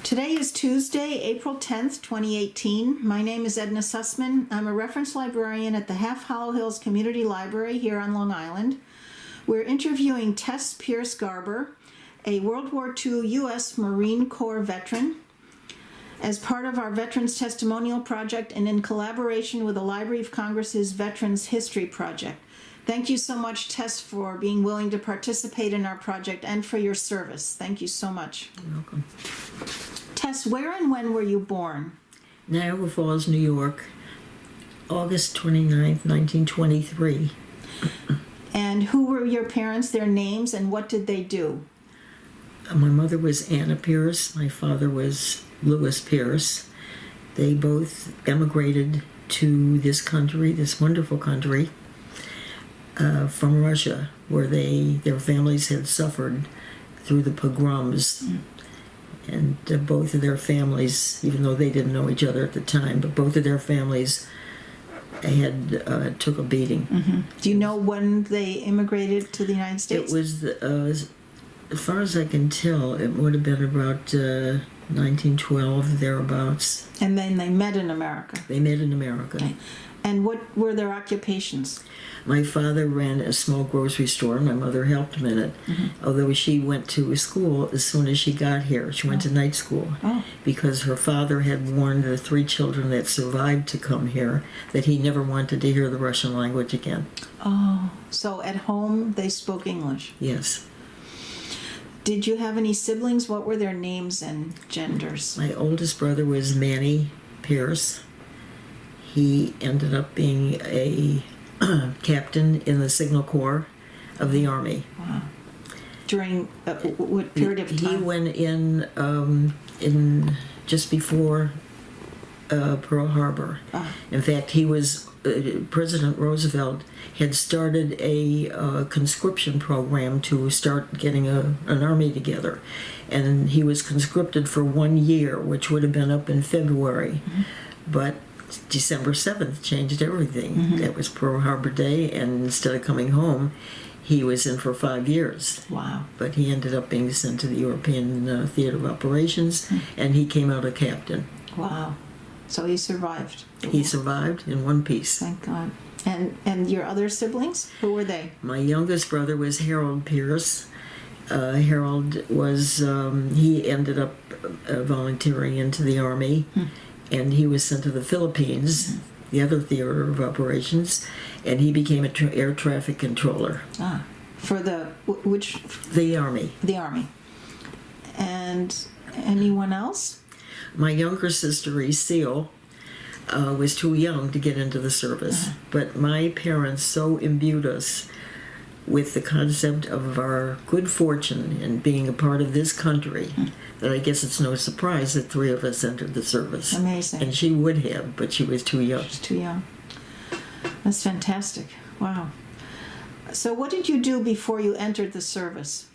Today is Tuesday, April 10th, 2018. My name is Edna Sussman. I'm a reference librarian at the Half Hollow Hills Community Library here on Long Island. We're interviewing Tess Pierce Garber, a World War II U.S. Marine Corps veteran, as part of our Veterans Testimonial Project and in collaboration with the Library of Congress's Veterans History Project. Thank you so much, Tess, for being willing to participate in our project and for your service. Thank you so much. You're welcome. Tess, where and when were you born? Niagara Falls, New York, August 29th, 1923. And who were your parents, their names, and what did they do? My mother was Anna Pierce. My father was Louis Pierce. They both emigrated to this country, this wonderful country, from Russia, where their families had suffered through the pogroms. And both of their families, even though they didn't know each other at the time, but both of their families had took a beating. Mm-hmm. Do you know when they immigrated to the United States? It was, as far as I can tell, it would have been about 1912, thereabouts. And then they met in America. They met in America. Okay. And what were their occupations? My father ran a small grocery store. My mother helped him in it. Mm-hmm. Although she went to school as soon as she got here. She went to night school because her father had warned the 3 children that survived to come here that he never wanted to hear the Russian language again. Oh, so at home they spoke English? Yes. Did you have any siblings? What were their names and genders? My oldest brother was Manny Pierce. He ended up being a captain in the Signal Corps of the Army. Wow. During what period of time? He went in just before Pearl Harbor. In fact, he was President Roosevelt had started a conscription program to start getting an army together, and he was conscripted for 1 year, which would have been up in February, but December 7th changed everything. That was Pearl Harbor Day, and instead of coming home, he was in for 5 years. Wow. But he ended up being sent to the European Theater of Operations, and he came out a captain. Wow. So he survived. He survived in one piece. Thank God. And your other siblings? Who were they? My youngest brother was Harold Pierce. Harold was, he ended up volunteering into the Army. And he was sent to the Philippines, the other theater of operations, and he became an air traffic controller. For the, which? The Army. The Army. And anyone else? My younger sister, Lucille, was too young to get into the service, but my parents so imbued us with the concept of our good fortune in being a part of this country that I guess it's no surprise that 3 of us entered the service. Amazing. And she would have, but she was too young. She was too young. That's fantastic. Wow. So what did you do before you entered the service?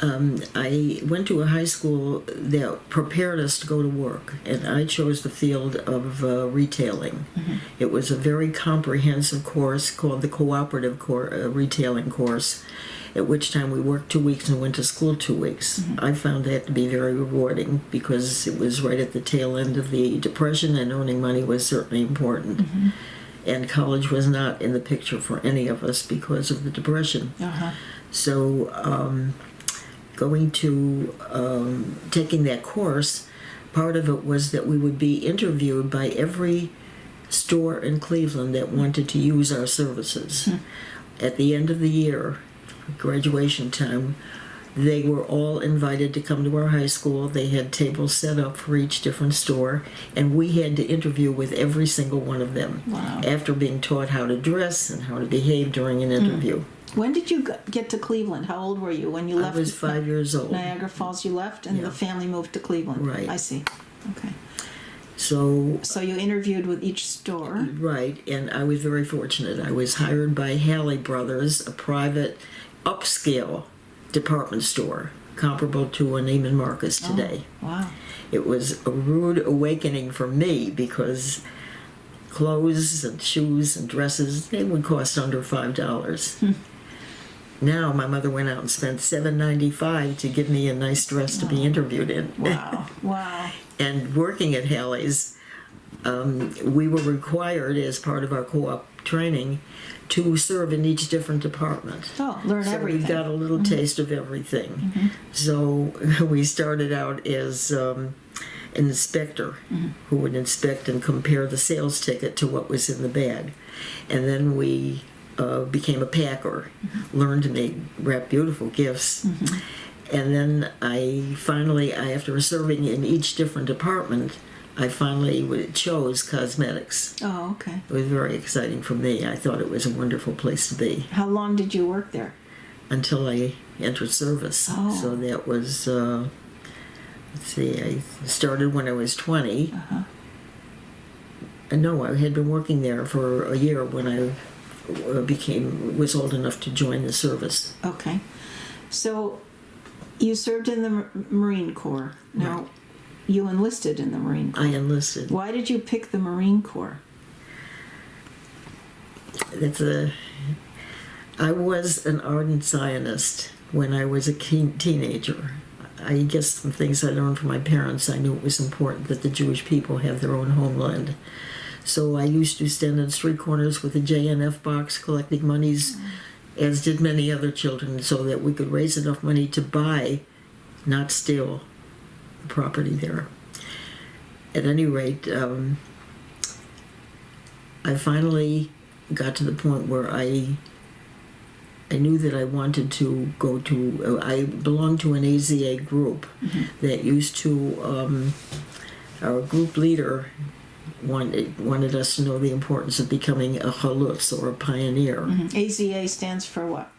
I went to a high school that prepared us to go to work, and I chose the field of retailing. It was a very comprehensive course called the Cooperative Retailing course, at which time we worked 2 weeks and went to school 2 weeks. I found that to be very rewarding because it was right at the tail end of the Depression, and owning money was certainly important. And college was not in the picture for any of us because of the Depression. So going to taking that course, part of it was that we would be interviewed by every store in Cleveland that wanted to use our services. At the end of the year, graduation time, they were all invited to come to our high school. They had tables set up for each different store, and we had to interview with every single one of them. Wow. After being taught how to dress and how to behave during an interview. When did you get to Cleveland? How old were you when you left? I was 5 years old. Niagara Falls you left, and the family moved to Cleveland. Right. I see. Okay. So you interviewed with each store? Right, and I was very fortunate. I was hired by Halley Brothers, a private upscale department store, comparable to a Neiman Marcus today. Wow. It was a rude awakening for me because clothes and shoes and dresses, they would cost under $5. Now my mother went out and spent $7.95 to give me a nice dress to be interviewed in. Wow. Wow. And working at Halle's, we were required as part of our co-op training to serve in each different department. Oh, learn So everything. we got a little taste of everything. So we started out as an inspector who would inspect and compare the sales ticket to what was in the bag. And then we became a packer, learned to wrap beautiful gifts. And then after serving in each different department, I finally chose cosmetics. Oh, okay. It was very exciting for me. I thought it was a wonderful place to be How long did you work there? until I entered service. Oh. So that was, let's see, I started when I was 20. And no, I had been working there for a year when I was old enough to join the service. Okay. So you served in the Marine Corps. Now, Right. you enlisted in the Marine Corps. I enlisted. Why did you pick the Marine Corps? I was an ardent Zionist when I was a teenager. I guess some things I learned from my parents, I knew it was important that the Jewish people have their own homeland. So I used to stand on street corners with a JNF box collecting monies, as did many other children, so that we could raise enough money to buy, not steal, the property there. At any rate, I finally got to the point where I knew that I wanted to go to, I belonged to an AZA group that used to, our group leader wanted us to know the importance of becoming a chalutz, or a pioneer. AZA stands for what?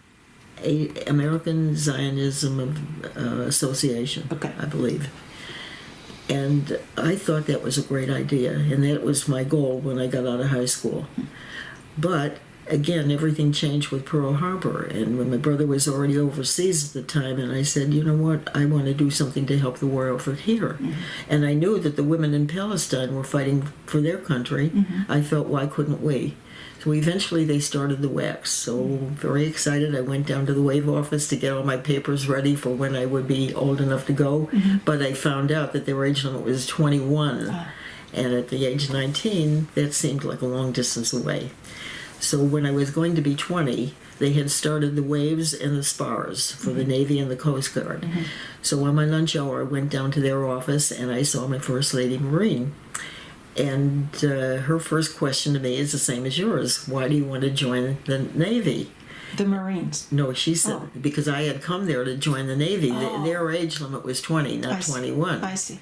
American Zionism Association, Okay. I believe. And I thought that was a great idea, and that was my goal when I got out of high school. But again, everything changed with Pearl Harbor, and when my brother was already overseas at the time, and I said, you know what, I want to do something to help the war effort here. And I knew that the women in Palestine were fighting for their country. I felt, why couldn't we? So eventually they started the wax. So very excited, I went down to the wave office to get all my papers ready for when I would be old enough to go. But I found out that their age limit was 21. And at the age of 19, that seemed like a long distance away. So when I was going to be 20, they had started the waves and the spars for the Navy and the Coast Guard. So on my lunch hour, I went down to their office and I saw my First Lady Marine. And her first question to me is the same as yours. Why do you want to join the Navy? The Marines. No, she said, because I had come there to join the Navy. Their age limit was 20, not 21. I see.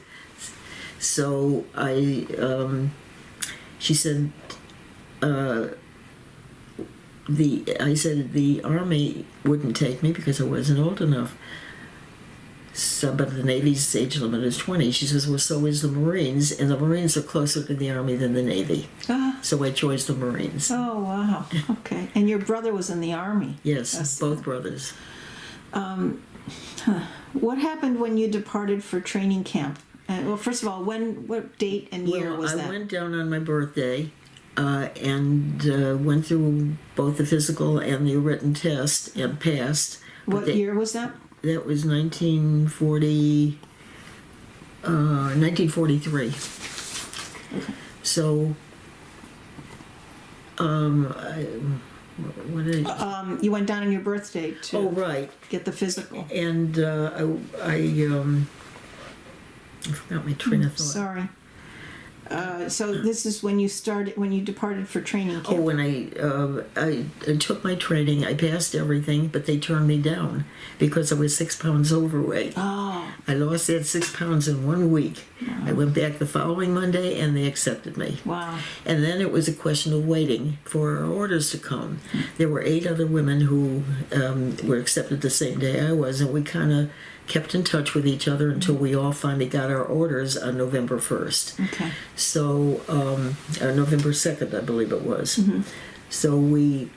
So she said, I said the Army wouldn't take me because I wasn't old enough. So, but the Navy's age limit is 20. She says, well, so is the Marines, and the Marines are closer to the Army than the Navy. So I chose the Marines. Oh, wow. Okay. And your brother was in the Army. Yes, both brothers. What happened when you departed for training camp? Well, first of all, what date and year was that? I went down on my birthday and went through both the physical and the written test and passed. What year was that? That was 1943. Okay. So, what did You went down on your birthday to oh, right. get the physical. And I forgot my train of thought. Sorry. So this is when you departed for training camp. Oh, when I took my training, I passed everything, but they turned me down because I was 6 pounds overweight. Oh. I lost that 6 pounds in 1 week. Wow. I went back the following Monday, and they accepted me. Wow. And then it was a question of waiting for our orders to come. There were 8 other women who were accepted the same day I was, and we kind of kept in touch with each other until we all finally got our orders on November 1st. Okay. So, November 2nd, I believe it was. So we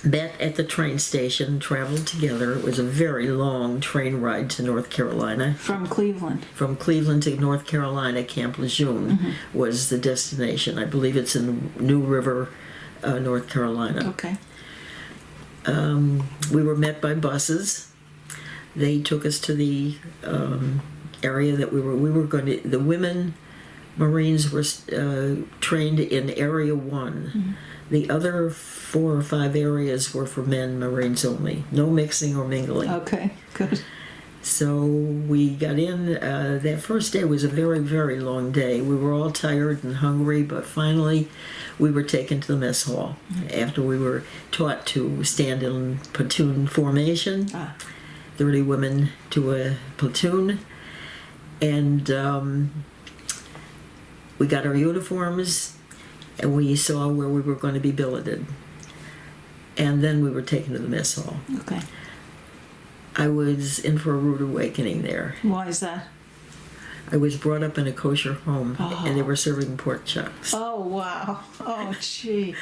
met at the train station, traveled together. It was a very long train ride to North Carolina. From Cleveland. From Cleveland to North Carolina, Camp Lejeune was the destination. I believe it's in New River, North Carolina. Okay. We were met by buses. They took us to the area that we were going to. The women Marines were trained in Area 1. Mm-hmm. The other 4 or 5 areas were for men Marines only. No mixing or mingling. Okay, good. So we got in. That first day was a very, very long day. We were all tired and hungry, but finally we were taken to the mess hall after we were taught to stand in platoon formation, 30 women to a platoon. And we got our uniforms, and we saw where we were going to be billeted. And then we were taken to the mess hall. Okay. I was in for a rude awakening there. Why is that? I was brought up in a kosher home, and they were serving pork chops. Oh, wow. Oh, gee.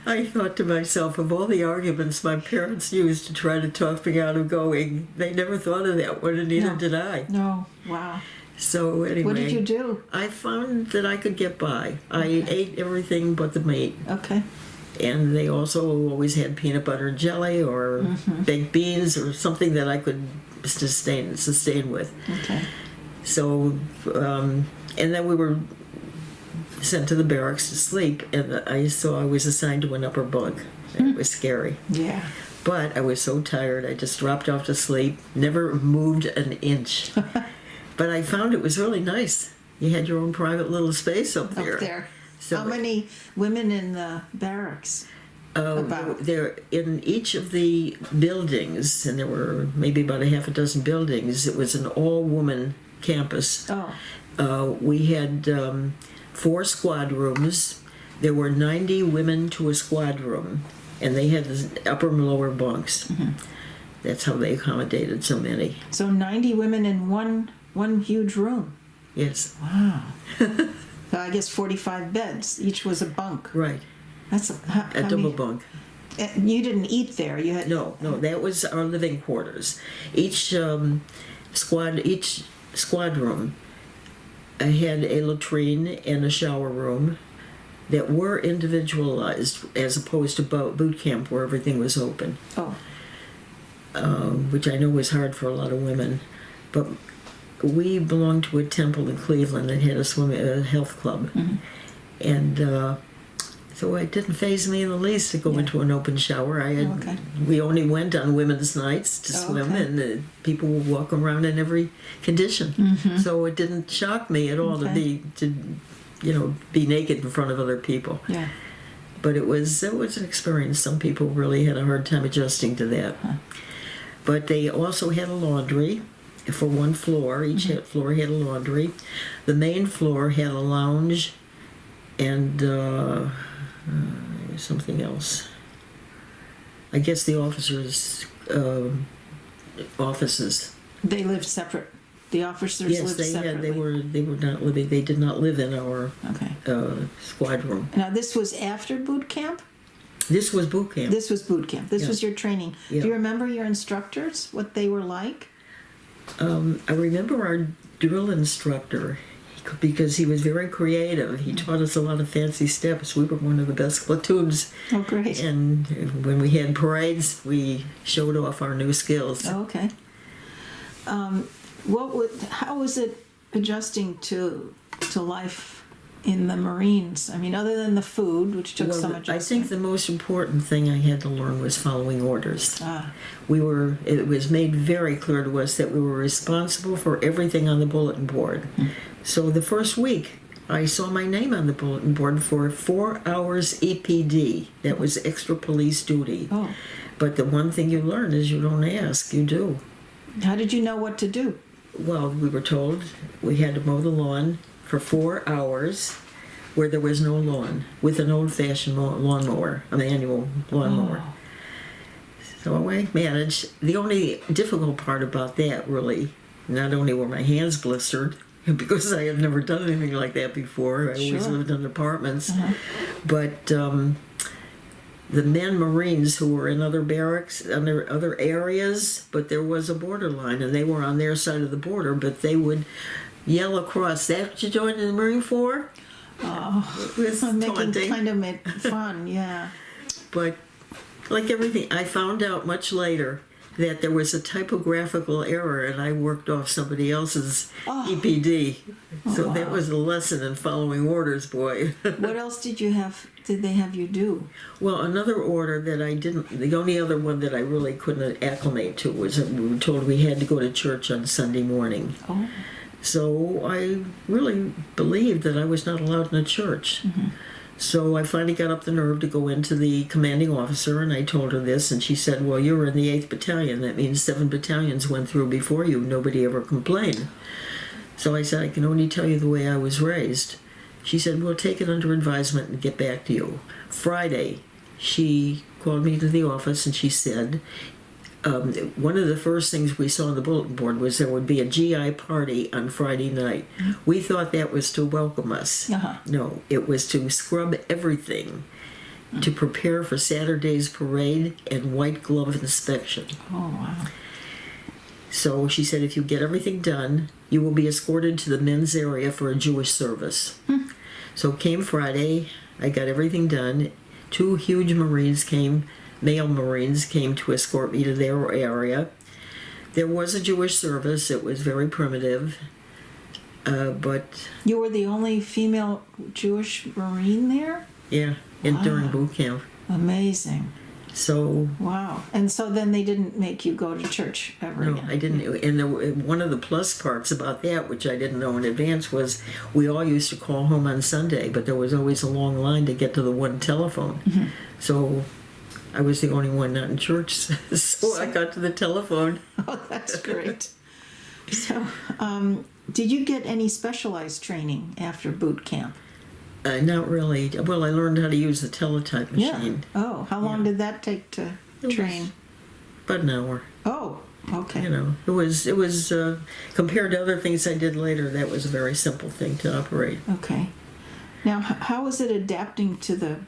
I thought to myself, of all the arguments my parents used to try to talk me out of going, they never thought of that one, and neither did I. No, wow. So anyway, What did you do? I found that I could get by. I ate everything but the meat. Okay. And they also always had peanut butter and jelly or baked beans or something that I could sustain with. Okay. So, and then we were sent to the barracks to sleep, and I was assigned to an upper bunk. It was scary. Yeah. But I was so tired, I just dropped off to sleep, never moved an inch. But I found it was really nice. You had your own private little space up there. Up there. So how many women in the barracks? About? There, in each of the buildings, and there were maybe about a half a dozen buildings, it was an all-woman campus. Oh. We had 4 squad rooms. There were 90 women to a squad room, and they had the upper and lower bunks. That's how they accommodated so many. So 90 women in one huge room. Yes. Wow. So I guess 45 beds. Each was a bunk. Right. That's A double bunk. You didn't eat there. You had No, that was our living quarters. Each squad room had a latrine and a shower room that were individualized, as opposed to boot camp where everything was open. Oh. Which I know was hard for a lot of women, but we belonged to a temple in Cleveland that had a health club, and so it didn't faze me in the least to go into an open shower. We only went on women's nights to swim, and people would walk around in every condition. So it didn't shock me at all to be naked in front of other people. Yeah. But it was an experience. Some people really had a hard time adjusting to that. But they also had a laundry for one floor. Each floor had a laundry. The main floor had a lounge and something else. I guess the officers' offices. They lived separate. The officers lived separately. They were not living. They did not live in our squad room. Now this was after boot camp? This was boot camp. This was boot camp. This was your training. Yeah. Do you remember your instructors, what they were like? I remember our drill instructor, because he was very creative. He taught us a lot of fancy steps. We were one of the best platoons. Oh, great. And when we had parades, we showed off our new skills. Oh, okay. How was it adjusting to life in the Marines? I mean, other than the food, which took some adjustment. I think the most important thing I had to learn was following orders. It was made very clear to us that we were responsible for everything on the bulletin board. So the first week, I saw my name on the bulletin board for 4 hours EPD. That was extra police duty. Oh. But the one thing you learn is you don't ask, you do. How did you know what to do? Well, we were told we had to mow the lawn for 4 hours where there was no lawn, with an old-fashioned lawnmower, a manual lawnmower. Oh. So I managed. The only difficult part about that, really, not only were my hands blistered, because I had never done anything like that before. I always lived in apartments. But the men Marines who were in other barracks, other areas, but there was a borderline, and they were on their side of the border, but they would yell across, "That's what you joined the Marine for?" Oh, it was making taunting. kind of fun, yeah. But like everything, I found out much later that there was a typographical error, and I worked off somebody else's EPD. So that was a lesson in following orders, boy. What else did they have you do? Well, another order that I didn't, the only other one that I really couldn't acclimate to was that we were told we had to go to church on Sunday morning. Oh. So I really believed that I was not allowed in a church. Mm-hmm. So I finally got up the nerve to go into the commanding officer, and I told her this, and she said, well, you were in the 8th Battalion. That means 7 battalions went through before you. Nobody ever complained. So I said, I can only tell you the way I was raised. She said, well, take it under advisement and get back to you. Friday, she called me to the office, and she said, one of the first things we saw on the bulletin board was there would be a GI party on Friday night. We thought that was to welcome us. Uh-huh. No, it was to scrub everything to prepare for Saturday's parade and white glove inspection. Oh, wow. So she said, if you get everything done, you will be escorted to the men's area for a Jewish service. So came Friday, I got everything done. 2 huge Marines came, male Marines came to escort me to their area. There was a Jewish service. It was very primitive, but... You were the only female Jewish Marine there? Yeah, and during boot camp. Amazing. So... Wow. And so then they didn't make you go to church ever No, again? I didn't. And one of the plus parts about that, which I didn't know in advance, was we all used to call home on Sunday, but there was always a long line to get to the one telephone. Mm-hmm. So I was the only one not in church, so I got to the telephone. Oh, that's great. So, did you get any specialized training after boot camp? Not really. Well, I learned how to use the teletype machine. Yeah. Oh, how long did that take to train? About an hour. Oh, okay. You know, it was compared to other things I did later, that was a very simple thing to operate. Okay. Now, how was it adapting to the...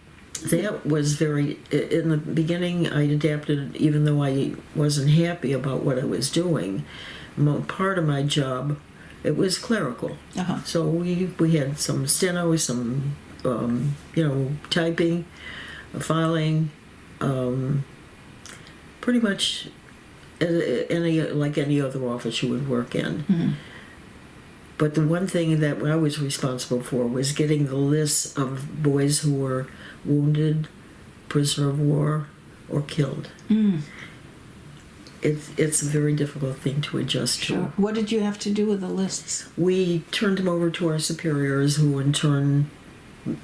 That was very, in the beginning I adapted even though I wasn't happy about what I was doing. Part of my job, it was clerical. Uh-huh. So we had some steno, some, typing, filing, pretty much like any other office you would work in. Mm-hmm. But the one thing that I was responsible for was getting the lists of boys who were wounded, prisoner of war, or killed. Mm. It's a very difficult thing to adjust Sure. to. What did you have to do with the lists? We turned them over to our superiors, who in turn,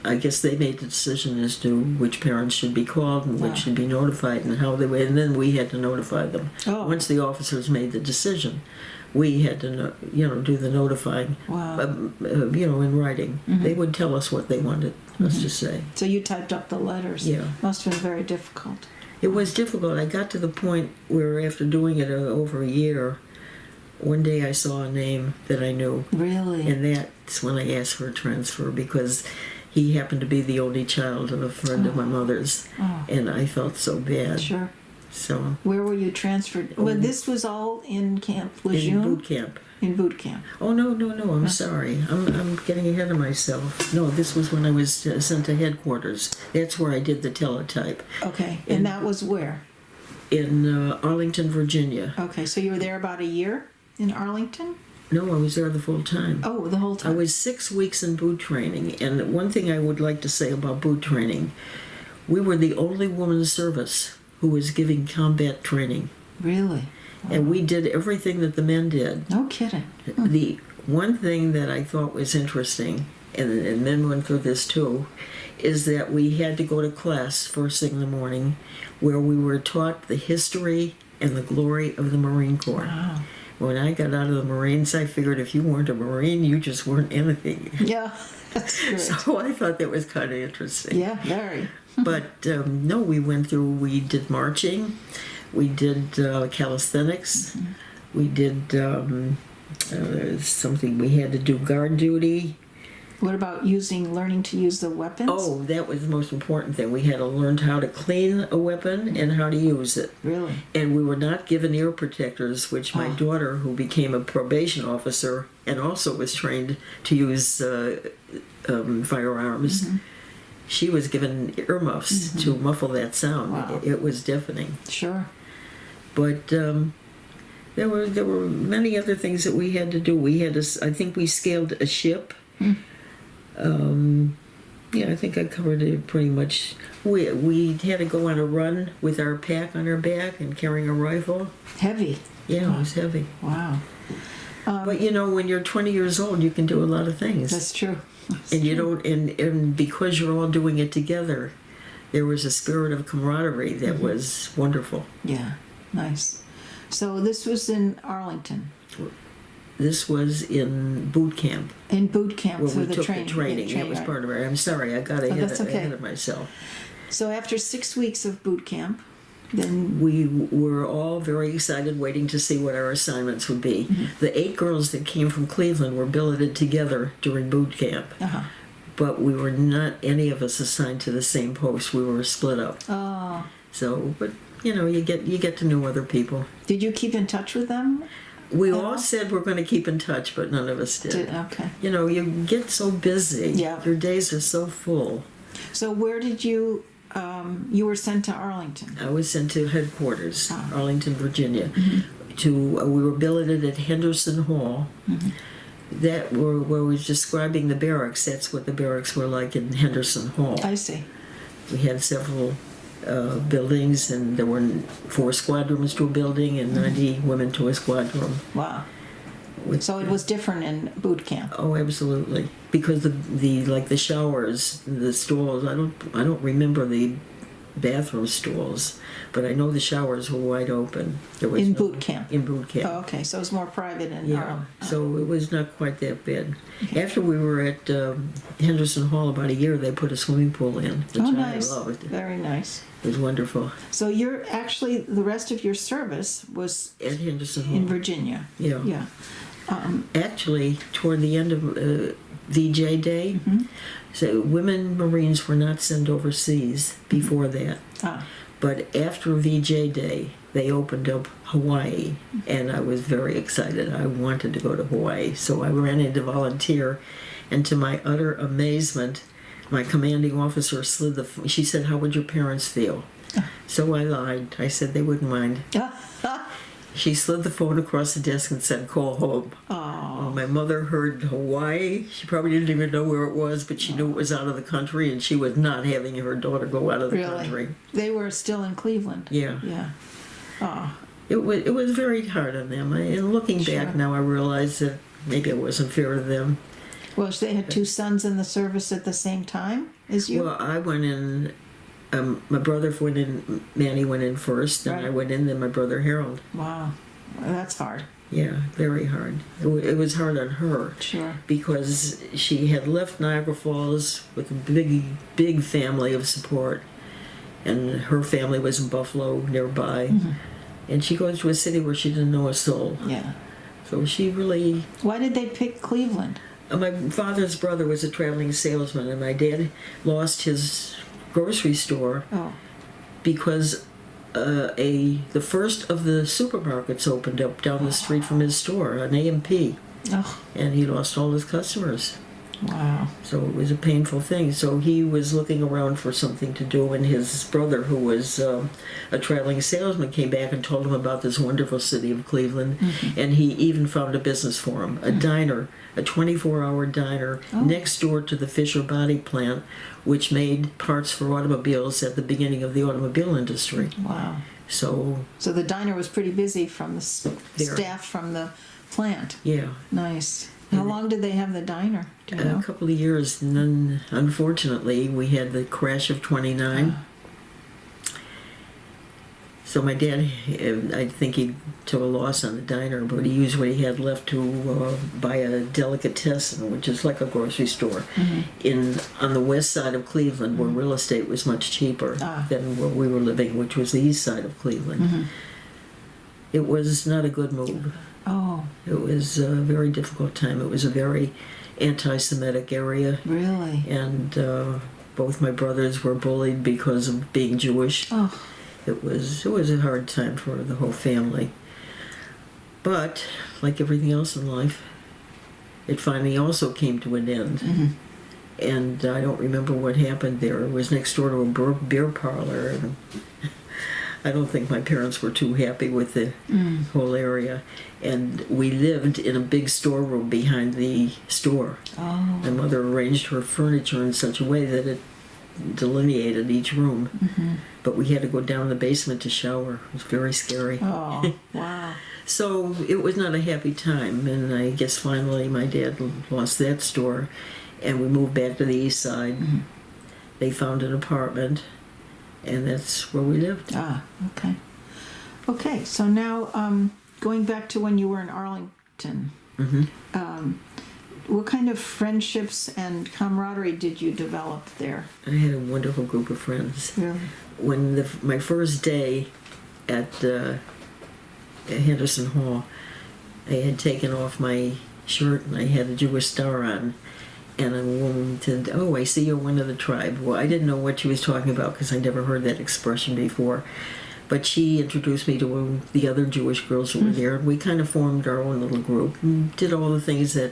I guess they made the decision as to which parents should be called and which should be notified and how they were, and then we had to notify them. Oh. Once the officers made the decision, we had to, do the notifying. Wow. In writing. Mm-hmm. They would tell us what they wanted us to say. So you typed up the letters. Yeah. Must have been very difficult. It was difficult. I got to the point where after doing it over a year, one day I saw a name that I knew. Really? And that's when I asked for a transfer, because he happened to be the only child of a friend of my mother's. Oh. And I felt so bad. Sure. So Where were you transferred? Well, this was all in Camp Lejeune? in boot camp. In boot camp. Oh, no, I'm sorry. I'm getting ahead of myself. No, this was when I was sent to headquarters. That's where I did the teletype. Okay. And that was where? In Arlington, Virginia. Okay. So you were there about a year in Arlington? No, I was there the full time. Oh, the whole time. I was 6 weeks in boot training, and one thing I would like to say about boot training, we were the only women's service who was giving combat training. Really? And we did everything that the men did. No kidding. The one thing that I thought was interesting, and men went through this too, is that we had to go to class first thing in the morning where we were taught the history and the glory of the Marine Corps. Wow. When I got out of the Marines, I figured if you weren't a Marine, you just weren't anything. Yeah. That's great. So I thought that was kind of interesting. Yeah, very. But no, we did marching, we did calisthenics, we did something, we had to do guard duty. What about learning to use the weapons? Oh, that was the most important thing. We had to learn how to clean a weapon and how to use it. Really? And we were not given ear protectors, which my daughter, who became a probation officer and also was trained to use firearms, she was given earmuffs to muffle that sound. Wow. It was deafening. Sure. But there were many other things that we had to do. We had to, I think we scaled a ship. Yeah, I think I covered it pretty much. We had to go on a run with our pack on our back and carrying a rifle. Heavy. Yeah, it was heavy. Wow. But you know, when you're 20 years old, you can do a lot of things. That's true. And you don't, and because you're all doing it together, there was a spirit of camaraderie that was wonderful. Yeah, nice. So this was in Arlington. This was in boot camp. In boot camp Where for we the took training. the training. That was part of it. I'm sorry, I got ahead, that's okay. ahead of myself. So after 6 weeks of boot camp, then We were all very excited, waiting to see what our assignments would be. The 8 girls that came from Cleveland were billeted together during boot camp, but we were not any of us assigned to the same post. We were split up. oh, So, but you know, you get to know other people. did you keep in touch with them? We all said we're going to keep in touch, but none of us did. Okay. You know, you get so busy. Yeah. Your days are so full. So where did you? You were sent to Arlington. I was sent to headquarters, Arlington, Virginia. We were billeted at Henderson Hall. That where I was describing the barracks. That's what the barracks were like in Henderson Hall. I see. We had several buildings, and there were 4 squad rooms to a building and 90 women to a squad room. Wow. With- So it was different in boot camp. Oh, absolutely. Because the showers, the stalls. I don't remember the bathroom stalls, but I know the showers were wide open. There was In no- boot camp. In boot camp. Oh, okay. So it was more private in Yeah. Arlington. So it was not quite that bad. After we were at Henderson Hall about a year, they put a swimming pool in, which Oh, I nice. loved. Very nice. It was wonderful. So you're actually, the rest of your service was At Henderson Hall. in Virginia. Yeah. Yeah. Actually, toward the end of VJ Day, so women Marines were not sent overseas before that. But after VJ Day, they opened up Hawaii, and I was very excited. I wanted to go to Hawaii, so I ran in to volunteer, and to my utter amazement, my commanding officer she said, "How would your parents feel?" So I lied. I said they wouldn't mind. She slid the phone across the desk and said, "Call home." Oh. My mother heard Hawaii. She probably didn't even know where it was, but she knew it was out of the country, and she was not having her daughter go out of the Really? country. They were still in Cleveland. Yeah. Yeah. Oh. It was very hard on them. And looking back Sure. now, I realize that maybe I wasn't fair to them. Well, they had 2 sons in the service at the same time as you? Well, I went in. My brother went in. Manny went in first, and I Right. went in. Then my brother Harold. Wow. Well, that's hard. Yeah, very hard. It was hard on her. Sure. Because she had left Niagara Falls with a big family of support, and her family was in Buffalo nearby, and she goes to a city where she didn't know a soul. Yeah. So she really. Why did they pick Cleveland? My father's brother was a traveling salesman, and my dad lost his grocery store Oh. because the first of the supermarkets opened up down the street from his store, an A&P, Oh. and he lost all his customers. Wow. So it was a painful thing. So he was looking around for something to do, and his brother, who was a traveling salesman, came back and told him about this wonderful city of Cleveland, and he even found a business for him, a diner, a 24-hour diner next door to the Fisher Body plant, which made parts for automobiles at the beginning of the automobile industry. Wow. So, So the diner was pretty busy from the There. staff from the plant. yeah. Nice. How long did they have the diner? Do you know? A couple of years, and then unfortunately we had the crash of 29. So my dad, I think he took a loss on the diner, but he used what he had left to buy a delicatessen, which is like a grocery store, on the west side of Cleveland, where real estate was much cheaper than where we were living, which was the east side of Cleveland. It was not a good move. Oh, It was a very difficult time. It was a very anti-Semitic area, really? and both my brothers were bullied because of being Jewish. Oh, It was a hard time for the whole family. But like everything else in life, it finally also came to an end. And I don't remember what happened there. It was next door to a beer parlor, and I don't think my parents were too happy with the whole area. And we lived in a big storeroom behind the store. Oh. My mother arranged her furniture in such a way that it delineated each room. But we had to go down the basement to shower. It was very scary. Oh, wow. So it was not a happy time, and I guess finally my dad lost that store, and we moved back to the east side. They found an apartment, and that's where we lived. Ah, okay. Okay, so now going back to when you were in Arlington, what kind of friendships and camaraderie did you develop there? I had a wonderful group of friends. Really? When my first day at Henderson Hall, I had taken off my shirt and I had a Jewish star on. And a woman said, "Oh, I see you're one of the tribe." Well, I didn't know what she was talking about because I never heard that expression before. But she introduced me to the other Jewish girls who were there, and we kind of formed our own little group and did all the things that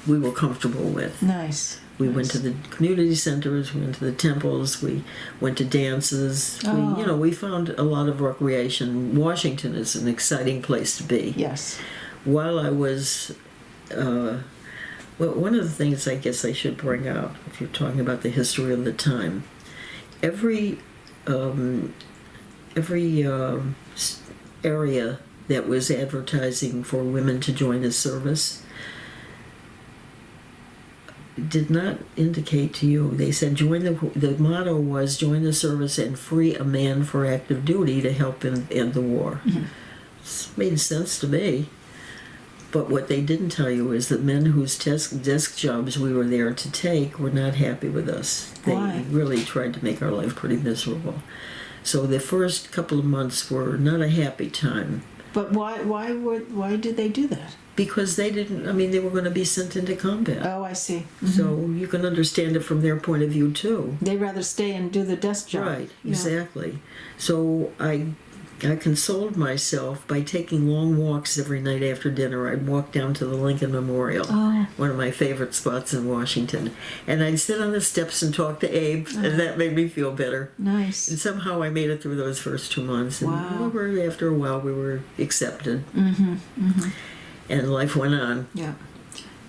we were comfortable with. Nice. We went to the community centers, we went to the temples, we went to dances. We found a lot of recreation. Washington is an exciting place to be. Yes. While I was, one of the things I guess I should bring out, if you're talking about the history of the time, every area that was advertising for women to join the service did not indicate to you. They said the motto was join the service and free a man for active duty to help end the war. It made sense to me. But what they didn't tell you is that men whose desk jobs we were there to take were not happy with us. Why? They really tried to make our life pretty miserable. So the first couple of months were not a happy time. But why did they do that? Because they were going to be sent into combat. Oh, I see. So you can understand it from their point of view too. They'd rather stay and do the desk job. Right, Yeah. exactly. So I consoled myself by taking long walks every night after dinner. I'd walk down to the Lincoln Memorial, one of my favorite spots in Washington. And I'd sit on the steps and talk to Abe, and that made me feel better. Nice. And somehow I made it through those first 2 months. And Wow. after a while, we were accepted. And life went on. Yeah.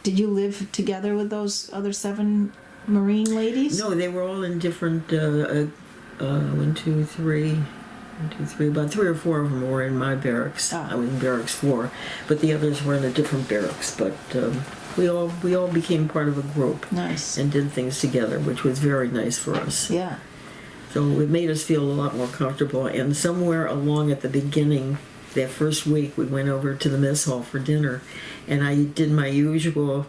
Did you live together with those other 7 Marine ladies? No, they were all in different, 1, 2, 3, about 3 or 4 of them were in my barracks. I was in barracks 4, but the others were in a different barracks. But we all became part of a group. Nice. And did things together, which was very nice for us. Yeah. So it made us feel a lot more comfortable. And somewhere along at the beginning, that first week, we went over to the mess hall for dinner, and I did my usual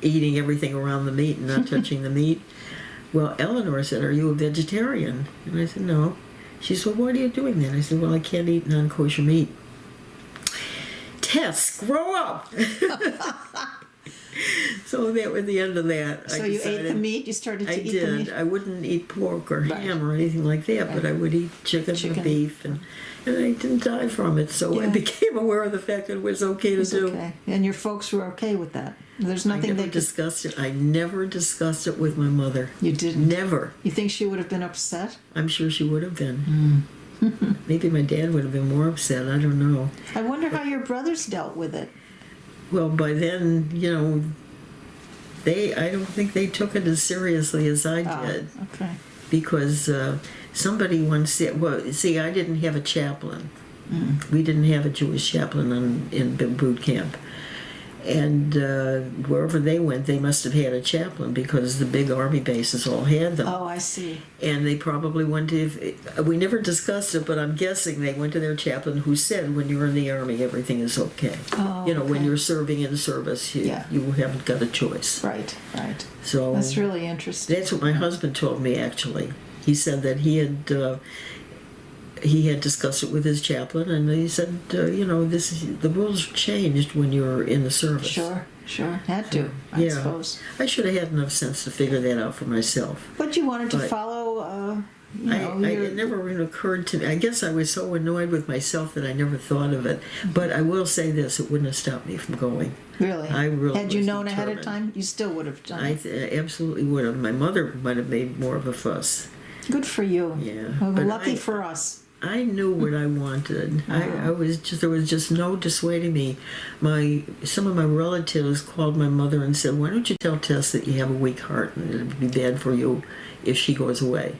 eating everything around the meat and not touching the meat. Well, Eleanor said, "Are you a vegetarian?" And I said, "No." She said, "Well, why are you doing that?" I said, "Well, I can't eat non-kosher meat." Tess, grow up! So that was the end of that. So you ate the meat? You started to eat the meat? I wouldn't eat pork or ham or anything like that, but I would eat chicken. And beef, and I didn't die from it. So I became aware of the fact that it was okay to do. Okay. And your folks were okay with that? There's nothing I never discussed it. I never discussed it with my mother. You didn't? Never. You think she would have been upset? I'm sure she would have been. Maybe my dad would have been more upset. I don't know. I wonder how your brothers dealt with it. Well, by then, I don't think they took it as seriously as I did. Okay. Because somebody once said, I didn't have a chaplain. We didn't have a Jewish chaplain in boot camp. And wherever they went, they must have had a chaplain because the big army bases all had them. Oh, I see. And they probably went to, we never discussed it, but I'm guessing they went to their chaplain who said, when you're in the army, everything is okay. Oh, when you're serving in service, you haven't got a choice. Right. So that's really interesting. That's what my husband told me, actually. He said that he had discussed it with his chaplain, and he said, the rules changed when you're in the service. Sure. Had to, I suppose. I should have had enough sense to figure that out for myself. But you wanted to follow It never even occurred to me. I guess I was so annoyed with myself that I never thought of it. But I will say this, it wouldn't have stopped me from going. Really? I really Had you was known ahead of determined. time, you still would have done it. Absolutely would have. My mother might have made more of a fuss. Good for you. Yeah. Well, But lucky for us. I knew what I wanted. I was just, there was just no dissuading me. Some of my relatives called my mother and said, "Why don't you tell Tess that you have a weak heart and it'd be bad for you if she goes away?"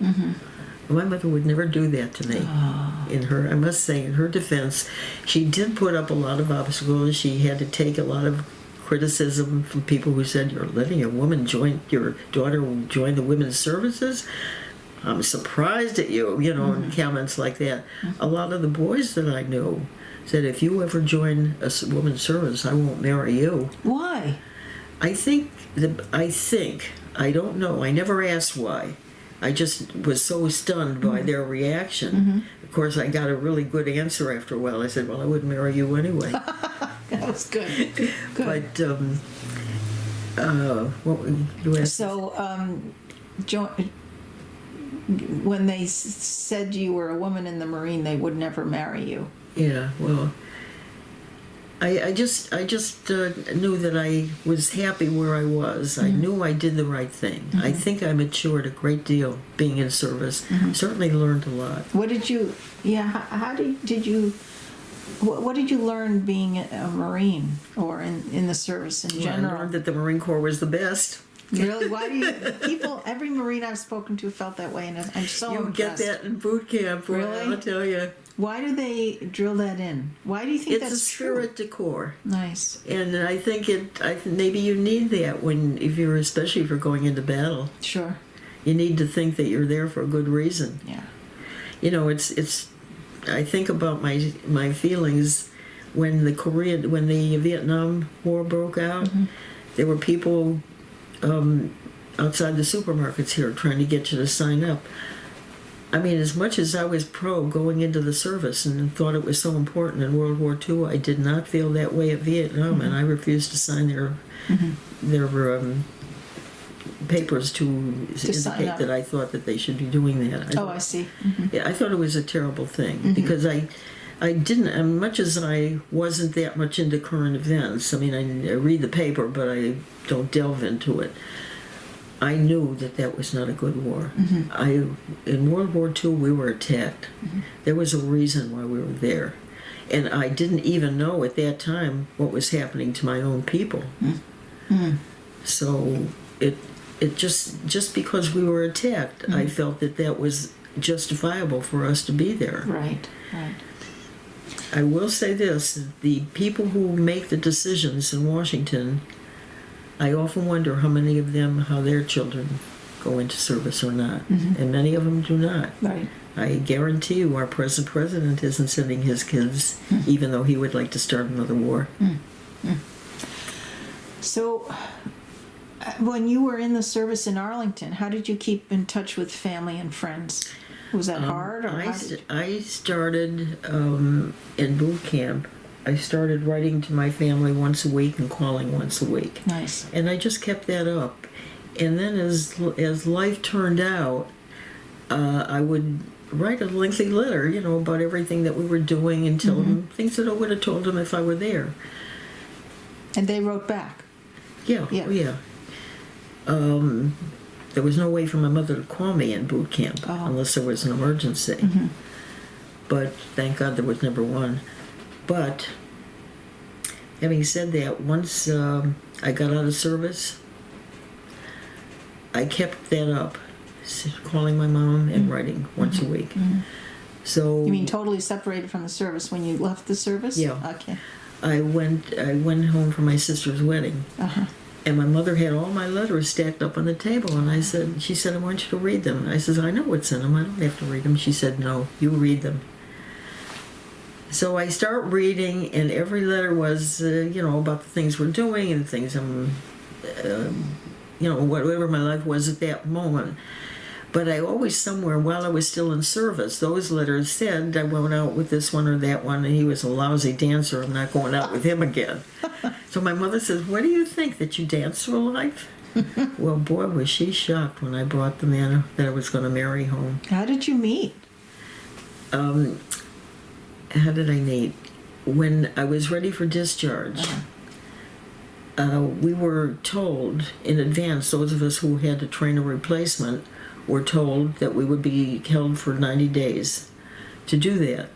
My mother would never do that to me. I must say, in her defense, she did put up a lot of obstacles. She had to take a lot of criticism from people who said, "You're letting your daughter join the women's services? I'm surprised at you," and comments like that. A lot of the boys that I knew said, "If you ever join a women's service, I won't marry you." Why? I don't know. I never asked why. I just was so stunned by their reaction. Of course, I got a really good answer after a while. I said, "Well, I wouldn't marry you anyway." That was good. Good. But what were you asked? So, when they said you were a woman in the Marine, they would never marry you. Yeah, well, I just knew that I was happy where I was. I knew I did the right thing. I think I matured a great deal being in service. Certainly learned a lot. What did you? Yeah. How did you? What did you learn being a Marine or in the service in Well, general? I learned that the Marine Corps was the best. Really? Why do every Marine I've spoken to felt that way, and I'm so You impressed. get that in boot camp, boy, Really? I'll tell you. Why do they drill that in? Why do you think It's a that's spirit de corps. true? Nice. And I think maybe you need that especially if you're going into battle. Sure. You need to think that you're there for a good reason. Yeah. It's. I think about my feelings when the Vietnam War broke out. There were people outside the supermarkets here trying to get you to sign up. I mean, as much as I was pro going into the service and thought it was so important in World War II, I did not feel that way at Vietnam, and I refused to sign their papers to indicate that I thought that they should be doing that. I see. Yeah, I thought it was a terrible thing because I didn't, as much as I wasn't that much into current events. I mean, I read the paper, but I don't delve into it. I knew that was not a good war. In World War II, we were attacked. There was a reason why we were there. And I didn't even know at that time what was happening to my own people. So it just because we were attacked, I felt that was justifiable for us to be there. Right. I will say this, the people who make the decisions in Washington, I often wonder how their children go into service or not. And many of them do not. Right. I guarantee you our present president isn't sending his kids, even though he would like to start another war. So, when you were in the service in Arlington, how did you keep in touch with family and friends? Was that hard? Or I started in boot camp. I started writing to my family once a week and calling once a week. Nice. And I just kept that up. And then as life turned out, I would write a lengthy letter, about everything that we were doing and tell them things that I would have told them if I were there. And they wrote back? Yeah. There was no way for my mother to call me in boot camp unless there was an emergency. But thank God there was never one. But having said that, once I got out of service, I kept that up, calling my mom and writing once a week. So you mean totally separated from the service when you left the service? Yeah. Okay. I went home for my sister's wedding. And my mother had all my letters stacked up on the table, and she said, "I want you to read them." I said, "I know what's in them. I don't have to read them." She said, "No, you read them." So I start reading, and every letter was, about the things we're doing and things whatever my life was at that moment. But I always somewhere, while I was still in service, those letters said I went out with this one or that one, and he was a lousy dancer. I'm not going out with him again. So my mother says, "What do you think, that you dance through life?" Well, boy, was she shocked when I brought the man that I was going to marry home. How did you meet? How did I meet? When I was ready for discharge, we were told in advance, those of us who had to train a replacement were told that we would be held for 90 days to do that.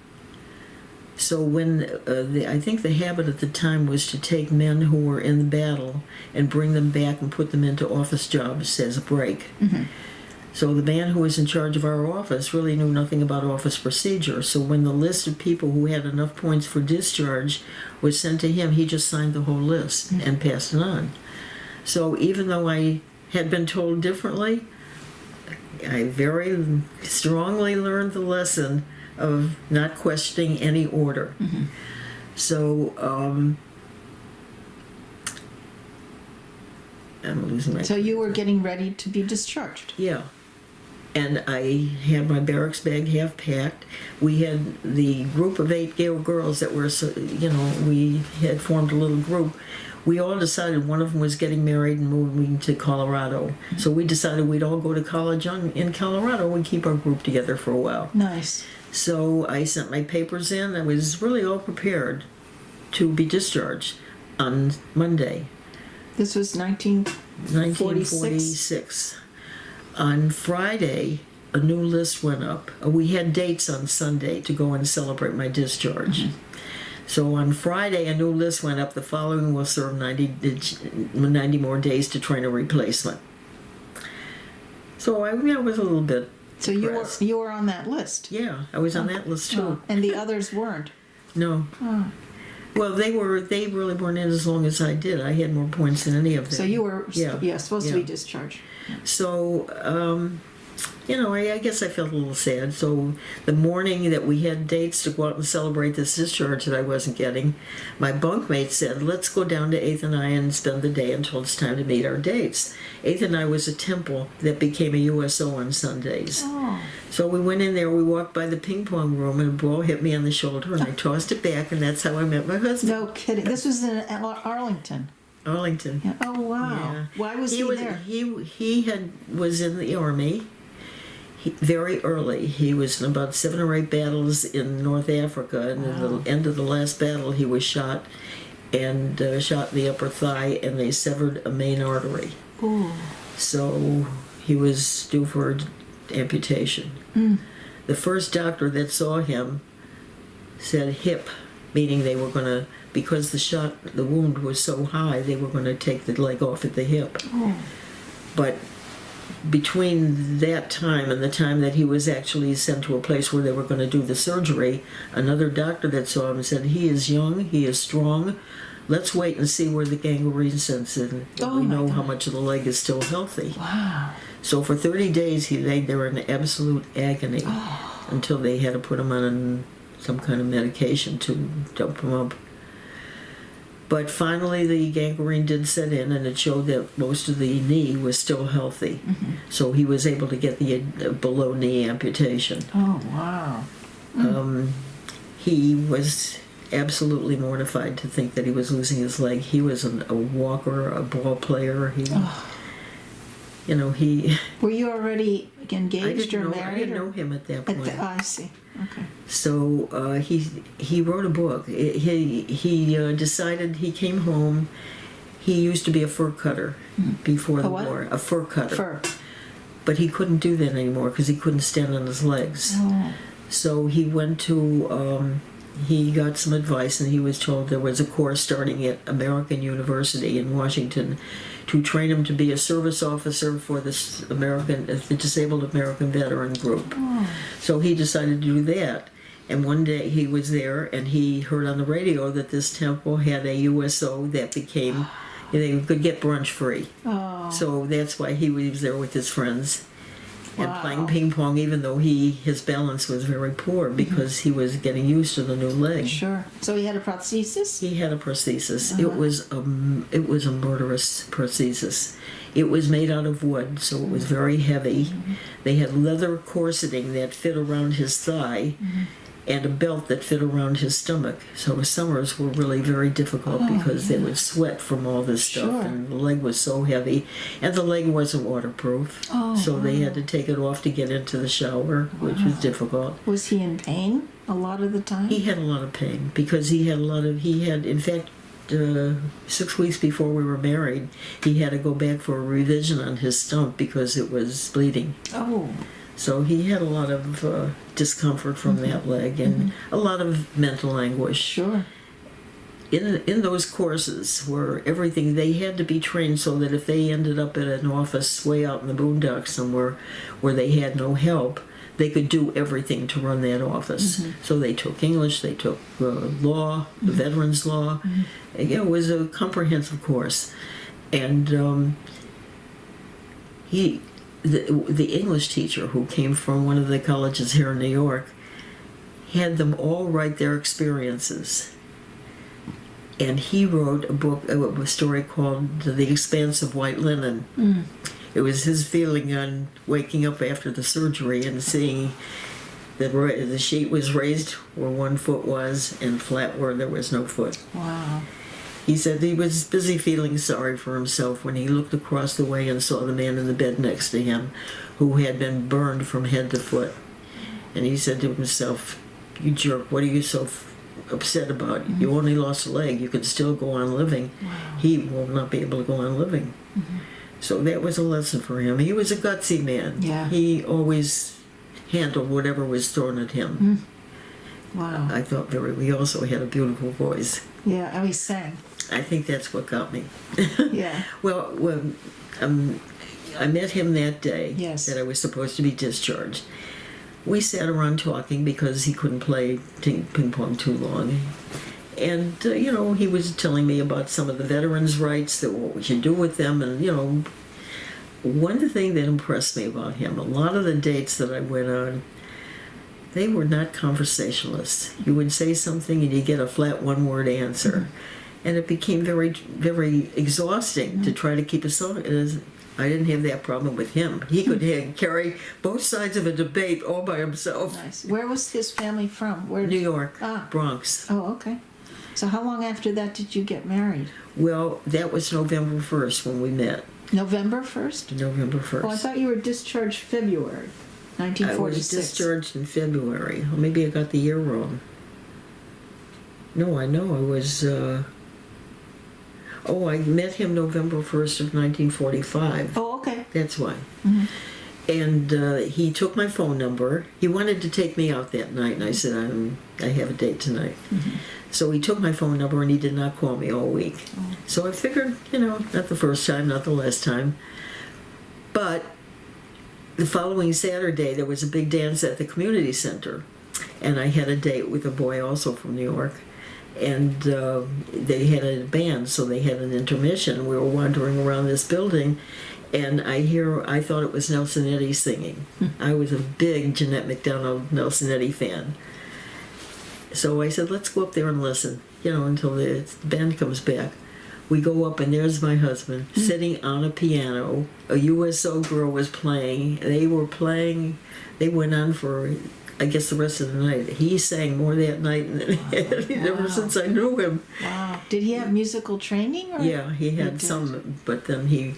So when I think the habit at the time was to take men who were in the battle and bring them back and put them into office jobs as a break. Mm-hmm. So the man who was in charge of our office really knew nothing about office procedure. So when the list of people who had enough points for discharge was sent to him, he just signed the whole list and passed it on. So even though I had been told differently, I very strongly learned the lesson of not questioning any order. Mm-hmm. So I'm losing my. So you were getting ready to be discharged. Yeah. And I had my barracks bag half packed. We had the group of 8 girls that were, we had formed a little group. We all decided one of them was getting married and moving to Colorado. So we decided we'd all go to college in Colorado and keep our group together for a while. Nice. So I sent my papers in. I was really all prepared to be discharged on Monday. This was 1946. On Friday, a new list went up. We had dates on Sunday to go and celebrate my discharge. Mm-hmm. So on Friday, a new list went up. The following will serve 90 more days to train a replacement. So I was a little bit So depressed. you were on that list? Yeah, I was on that list too. Oh, and the others weren't? No. Oh. Well, they really weren't in as long as I did. I had more points than any of them. So you were supposed to be Yeah. discharged. So, I guess I felt a little sad. So the morning that we had dates to go out and celebrate this discharge that I wasn't getting, my bunkmate said, let's go down to 8th and I and spend the day until it's time to meet our dates. 8th and I was a temple that became a USO on Sundays. Oh. So we went in there, we walked by the ping pong room, and a ball hit me on the shoulder, and I tossed it back, and that's how I met my husband. No kidding. This was in Arlington. Arlington. Yeah. Oh, wow. Yeah. Why was he there? He was in the Army very early. He was in about 7 or 8 battles in North Africa, and at the end of the last battle, he was shot in the upper thigh, and they severed a main artery. Ooh. So he was due for amputation. Mm. The first doctor that saw him said hip, meaning they were going to, because the wound was so high, they were going to take the leg off at the hip. Oh. But between that time and the time that he was actually sent to a place where they were going to do the surgery, another doctor that saw him said, he is young, he is strong, let's wait and see where the gangrene sets in. Oh, we know God. how much of the leg is still healthy. Wow. So for 30 days he lay there in absolute agony Oh. until they had to put him on some kind of medication to dump him up. But finally the gangrene did set in, and it showed that most of the knee was still healthy. Mm-hmm. So he was able to get the below knee amputation. Oh, wow. He was absolutely mortified to think that he was losing his leg. He was a walker, a ball player. He Were you already engaged or I married? didn't know him at that point. I see. Okay. So he wrote a book. He decided, he came home. He used to be a fur cutter before the war. A fur cutter. Fur. But he couldn't do that anymore because he couldn't stand on his legs. Oh. So he went to, he got some advice, and he was told there was a course starting at American University in Washington to train him to be a service officer for the Disabled American Veteran Group. Oh. So he decided to do that. And one day he was there, and he heard on the radio that this temple had a USO that became, they could get brunch free. Oh. So that's why he was there with his friends. And Wow. playing ping pong, even though his balance was very poor because he was getting used to the new leg. Sure. So he had a prosthesis? He had a prosthesis. It was a murderous prosthesis. It was made out of wood, so it was very heavy. They had leather corseting that fit around his thigh, and a belt that fit around his stomach. So summers were really very difficult because they would sweat from all this stuff, Sure. and the leg was so heavy, and the leg wasn't waterproof. So they had to take it off to get into the shower, which was difficult. Was he in pain a lot of the time? He had a lot of pain because he had in fact 6 weeks before we were married, he had to go back for a revision on his stump because it was bleeding. Oh. So he had a lot of discomfort from that leg and a lot of mental anguish. Sure. In those courses where everything, they had to be trained so that if they ended up at an office way out in the boondocks somewhere where they had no help, they could do everything to run that office. So they took English, they took law, the veterans law. It was a comprehensive course. And the English teacher who came from one of the colleges here in New York had them all write their experiences. And he wrote a story called The Expanse of White Linen. It was his feeling on waking up after the surgery and seeing the sheet was raised where one foot was and flat where there was no foot. Wow. He said he was busy feeling sorry for himself when he looked across the way and saw the man in the bed next to him who had been burned from head to foot. And he said to himself, "You jerk, what are you so upset about? You only lost a leg. You can still go on living. Wow. He will not be able to go on living." So that was a lesson for him. He was a gutsy man. Yeah. He always handled whatever was thrown at him. Wow. I thought he also had a beautiful voice. Yeah, oh, he sang. I think that's what got me. Yeah. Well, I met him that day Yes. that I was supposed to be discharged. We sat around talking because he couldn't play ping pong too long. And, he was telling me about some of the veterans' rights, that what we should do with them. And, one thing that impressed me about him, a lot of the dates that I went on, they were not conversationalists. You would say something and you get a flat one-word answer. And it became very, very exhausting to try to keep a song. I didn't have that problem with him. He could carry both sides of a debate all by himself. Nice. Where was his family from? Where? New York, Ah. Bronx. Oh, okay. So how long after that did you get married? Well, that was November 1st when we met. November 1st? November 1st. Oh, I thought you were discharged February I was 1946. discharged in February. Or maybe I got the year wrong. No, I know I was... I met him November 1st of 1945. Oh, okay. That's why. And he took my phone number. He wanted to take me out that night, and I said, I have a date tonight. So he took my phone number, and he did not call me all week. So I figured, not the first time, not the last time. But the following Saturday, there was a big dance at the community center. And I had a date with a boy also from New York. And they had a band, so they had an intermission. We were wandering around this building, and I thought it was Nelson Eddy singing. I was a big Jeanette MacDonald Nelson Eddy fan. So I said, let's go up there and listen, until the band comes back. We go up, and there's my husband sitting on a piano. A USO girl was playing. They went on for, I guess, the rest of the night. He sang more that night than ever since I knew him. Wow. Did he have musical training? Or? Yeah, he had some, but then he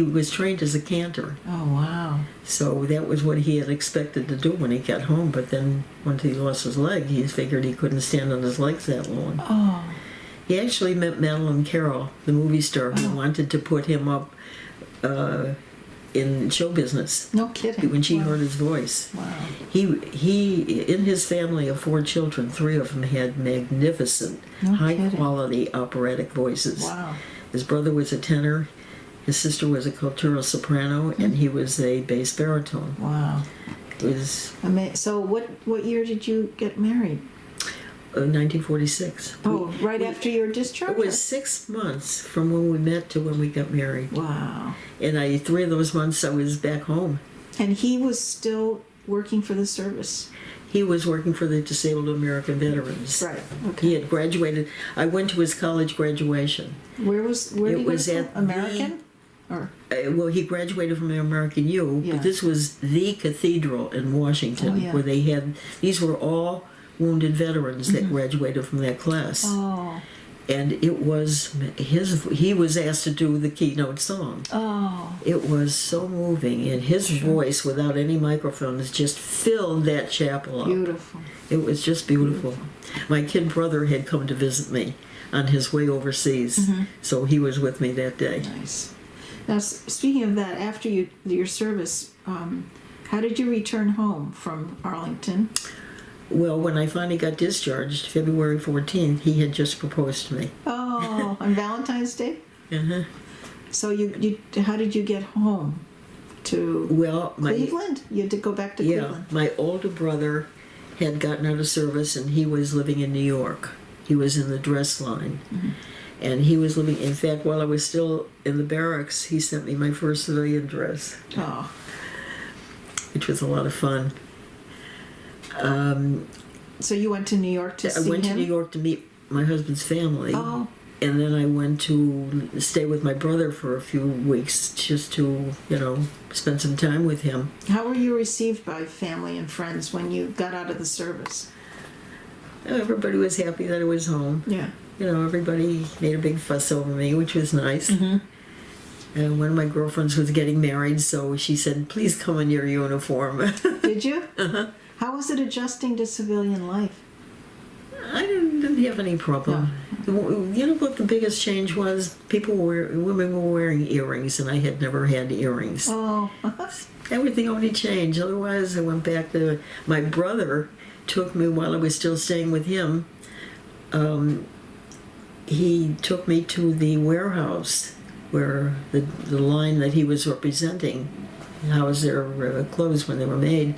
was trained as a cantor. Oh, wow. So that was what he had expected to do when he got home. But then once he lost his leg, he figured he couldn't stand on his legs that long. Oh. He actually met Madeline Carroll, the movie star, who wanted to put him up in show business. No kidding. When she heard his voice. Wow. He in his family of 4 children, 3 of them had magnificent, high-quality operatic voices. Wow. His brother was a tenor, his sister was a cultural soprano, and he was a bass baritone. Wow. It was... So what year did you get married? 1946. Oh, right after your discharge? It was 6 months from when we met to when we got married. Wow. And 3 of those months I was back home. And he was still working for the service? He was working for the Disabled American Veterans. Right. Okay. He had graduated. I went to his college graduation. Where did he go to school? American? He graduated from the American U, Yeah. but this was the cathedral in Washington, Oh, yeah. where they had, these were all wounded veterans that graduated from that class. Oh. And it was he was asked to do the keynote song. Oh. It was so moving, and his voice, without any microphones, just filled that chapel up. Beautiful. It was just beautiful. My kid brother had come to visit me on his way overseas, so he was with me that day. Nice. Now, speaking of that, after your service, how did you return home from Arlington? Well, when I finally got discharged, February 14th, he had just proposed to me. Oh, on Valentine's Day? Uh-huh. So how did you get home to Cleveland? You had to go back to Cleveland. Yeah, my older brother had gotten out of service, and he was living in New York. He was in the dress line. And he was living, in fact, while I was still in the barracks, he sent me my first civilian dress, Oh. which was a lot of fun. So you went to New York to see him? I went to New York to meet my husband's family. Oh. And then I went to stay with my brother for a few weeks just to, spend some time with him. How were you received by family and friends when you got out of the service? Everybody was happy that I was home. Yeah. Everybody made a big fuss over me, which was nice. And one of my girlfriends was getting married, so she said, "Please come in your uniform." Did you? How was it adjusting to civilian life? I didn't have any problem. You know what the biggest change was? Women were wearing earrings, and I had never had earrings. Oh. Everything only changed. Otherwise, I went back to my brother. Took me while I was still staying with him. He took me to the warehouse where the line that he was representing housed their clothes when they were made.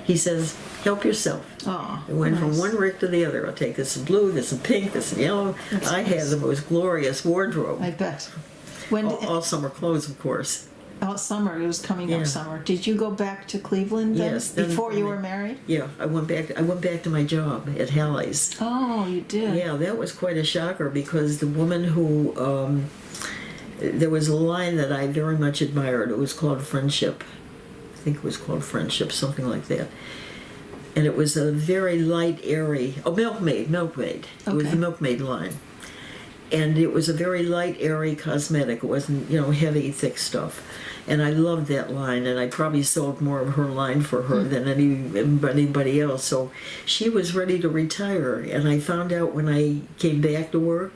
He says, "Help yourself." Oh, I went from nice. one rack to the other. I'll take this in blue, this in pink, this in yellow. I had the most glorious wardrobe. I bet. When All summer clothes, of course. summer, it was coming Yeah. up summer. Did you go back to Cleveland then? Yes, then Before you finally- were married? Yeah, I went back to my job at Halley's. Oh, you did? Yeah, that was quite a shocker because the woman who, there was a line that I very much admired. It was called Friendship. I think it was called Friendship, something like that. And it was a very light, airy, Milkmaid. It was Okay. the Milkmaid line. And it was a very light, airy cosmetic. It wasn't, heavy, thick stuff. And I loved that line, and I probably sold more of her line for her than anybody else. So she was ready to retire, and I found out when I came back to work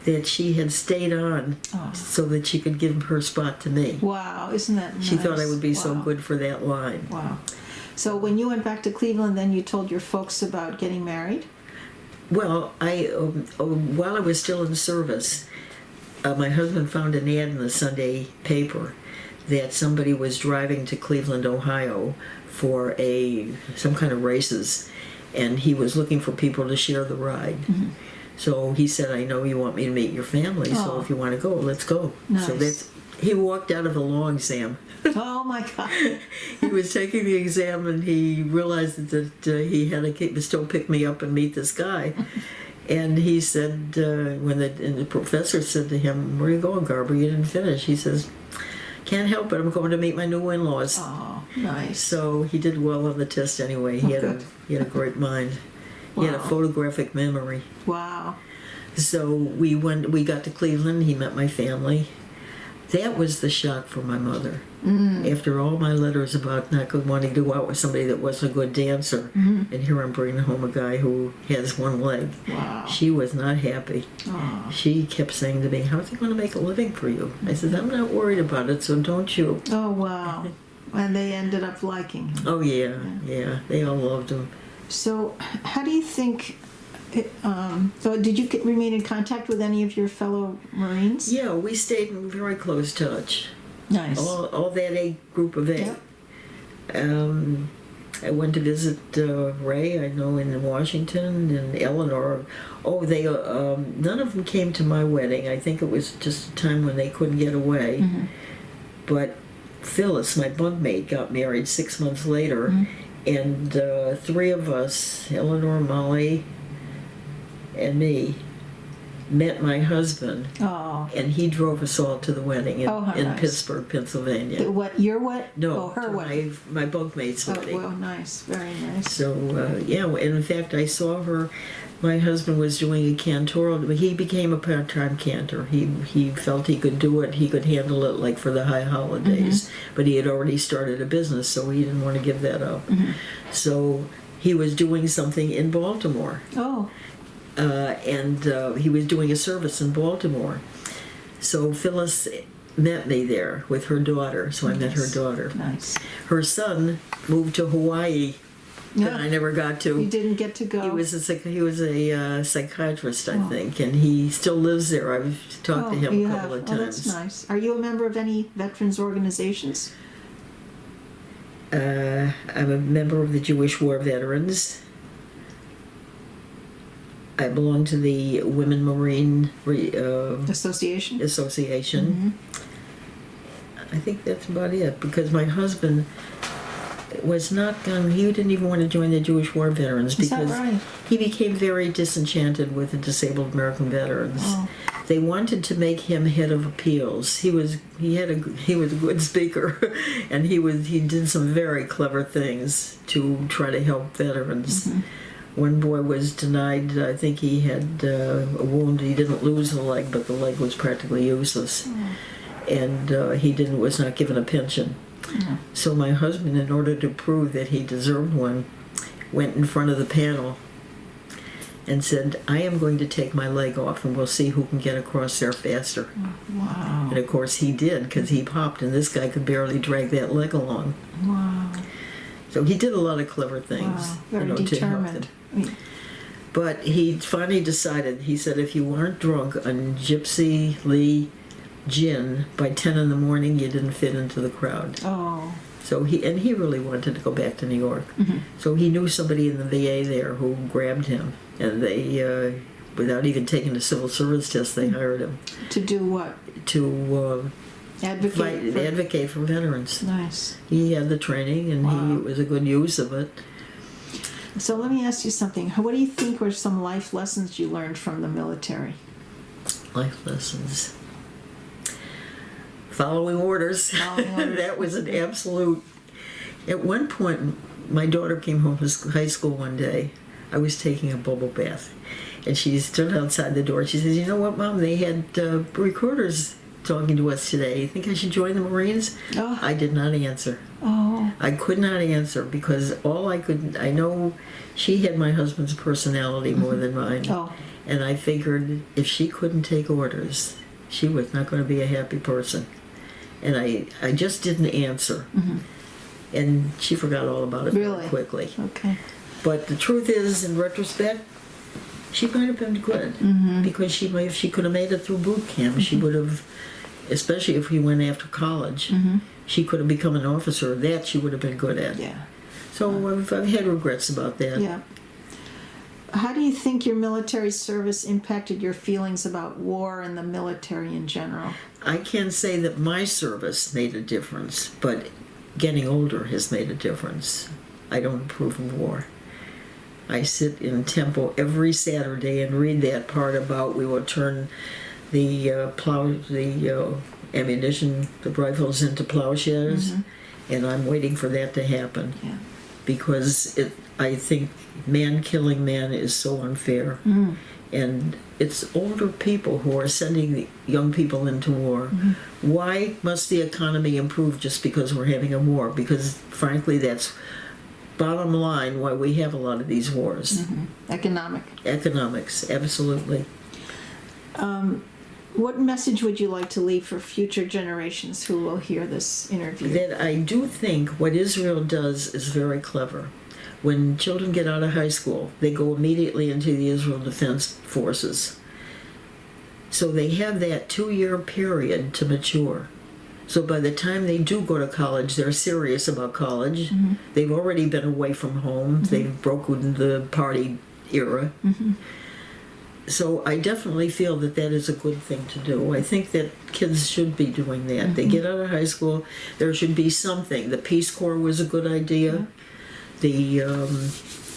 that she had stayed on so that she could give her spot to me. Wow, isn't that nice? She thought I would be so Wow. good for that line. Wow. So when you went back to Cleveland, then you told your folks about getting married? Well, while I was still in service, my husband found an ad in the Sunday paper that somebody was driving to Cleveland, Ohio for some kind of races, and he was looking for people to share the ride. Mm-hmm. So he said, "I know you want me to meet your family, so Oh. if you want to go, let's go." So Nice. he walked out of a law exam. Oh my God. He was taking the exam, and he realized that he had to still pick me up and meet this guy. And he said, when the professor said to him, "Where are you going, Garber? You didn't finish." He says, "Can't help it. I'm going to meet my new in-laws." Oh, nice. So he did well on the test anyway. He had a great mind. He had a Wow. photographic memory. Wow. So we got to Cleveland. He met my family. That was the shock for my mother. After all my letters about not wanting to go out with somebody that wasn't a good dancer, and here I'm bringing home a guy who has one leg. Wow. She was not happy. Oh. She kept saying to me, "How's he going to make a living for you?" I said, "I'm not worried about it, so don't you." Oh, wow. And they ended up liking him. Oh, yeah. They all loved him. So how do you think... so did you remain in contact with any of your fellow Marines? Yeah, we stayed in very close touch. Nice. All that group of eight. Yep. I went to visit Ray, I know, in Washington, and Eleanor. Oh, they none of them came to my wedding. I think it was just a time when they couldn't get away. Mm-hmm. But Phyllis, my bunkmate, got married 6 months later, and three of us, Eleanor, Molly, and me, met my husband, Oh. and he drove us all to the wedding in, Oh, how in nice. Pittsburgh, Pennsylvania. What, your what? No, Oh, her to wedding. my bunkmate's Oh, wedding. well, nice. Very nice. So, yeah, and in fact, I saw her. My husband was doing a cantoral. He became a part-time cantor. He felt he could do it. He could handle it, like for the high holidays. But he had already started a business, so he didn't want to give that up. So he was doing something in Baltimore. Oh. And he was doing a service in Baltimore. So Phyllis met me there with her daughter. So I met her daughter. Nice. Her son moved to Hawaii. Yeah. That I never got to. You didn't get to go. He was a psychiatrist, I think, and he still lives there. I've talked to him you a couple have. of times. Oh, that's nice. Are you a member of any veterans organizations? I'm a member of the Jewish War Veterans. I belong to the Women Marine Association? Association. I think that's about it, because my husband was not he didn't even want to join the Jewish War Veterans Is that because right? he became very disenchanted with the disabled American veterans. Oh. They wanted to make him head of appeals. He was a good speaker, and he did some very clever things to try to help veterans. One boy was denied. I think he had a wound. He didn't lose the leg, but the leg was practically useless, and he was not given a pension. So my husband, in order to prove that he deserved one, went in front of the panel and said, "I am going to take my leg off, and we'll see who can get across there faster." Wow. And of course he did, because he popped, and this guy could barely drag that leg along. Wow. So he did a lot of clever things. Wow. Very to help determined. them. But he finally decided, he said, if you weren't drunk on Gypsy Lee gin by 10 in the morning, you didn't fit into the crowd. Oh. So he really wanted to go back to New York. So he knew somebody in the VA there who grabbed him, and they, without even taking a civil service test, they hired him To do what? to advocate for veterans. Nice. He had the training, and it was a good use of it. So let me ask you something. What do you think were some life lessons you learned from the military? Life lessons. Following orders. That was an absolute. At one point, my daughter came home from high school one day. I was taking a bubble bath, and she stood outside the door. She says, "You know what, Mom? They had recruiters talking to us today. You think I should join the Marines?" Oh. I did not answer. Oh. I could not answer, because I know she had my husband's personality more than mine. Oh. And I figured if she couldn't take orders, she was not going to be a happy person. And I just didn't answer. And she forgot all about it Really? very quickly. Okay. But the truth is, in retrospect, she might have been good. Because if she could have made it through boot camp, she would have, especially if we went after college, she could have become an officer. That she would have been good at. Yeah. So I've had regrets about that. Yeah. How do you think your military service impacted your feelings about war and the military in general? I can't say that my service made a difference, but getting older has made a difference. I don't approve of war. I sit in temple every Saturday and read that part about we will turn the ammunition, the rifles into plowshares, and I'm waiting for that to happen. Yeah. Because I think man killing man is so unfair. And it's older people who are sending the young people into war. Why must the economy improve just because we're having a war? Because frankly, that's bottom line why we have a lot of these wars. Economics, absolutely. What message would you like to leave for future generations who will hear this interview? That I do think what Israel does is very clever. When children get out of high school, they go immediately into the Israel Defense Forces. So they have that 2-year period to mature. So by the time they do go to college, they're serious about college. They've already been away from home. They've broken the party era. So I definitely feel that that is a good thing to do. I think that kids should be doing that. They get out of high school, there should be something. The Peace Corps was a good idea. The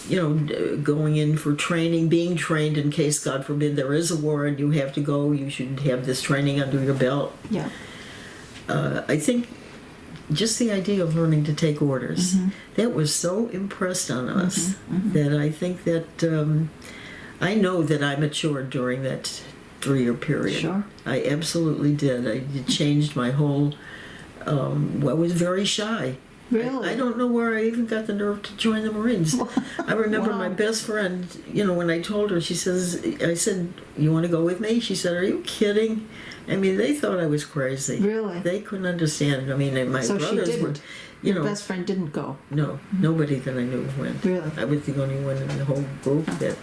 going in for training, being trained in case, God forbid, there is a war and you have to go, you should have this training under your belt. Yeah. I think just the idea of learning to take orders, that was so impressed on us that I think that I know that I matured during that 3-year period. Sure. I absolutely did. It changed my whole, I was very shy. Really? I don't know where I even got the nerve to join the Marines. I remember my best friend, when I told her, I said, you want to go with me? She said, are you kidding? I mean, they thought I was crazy. Really? They couldn't understand. I mean, my So brothers she didn't. were, Your best friend didn't go. No, nobody that I knew went. Really? I was the only one in the whole group that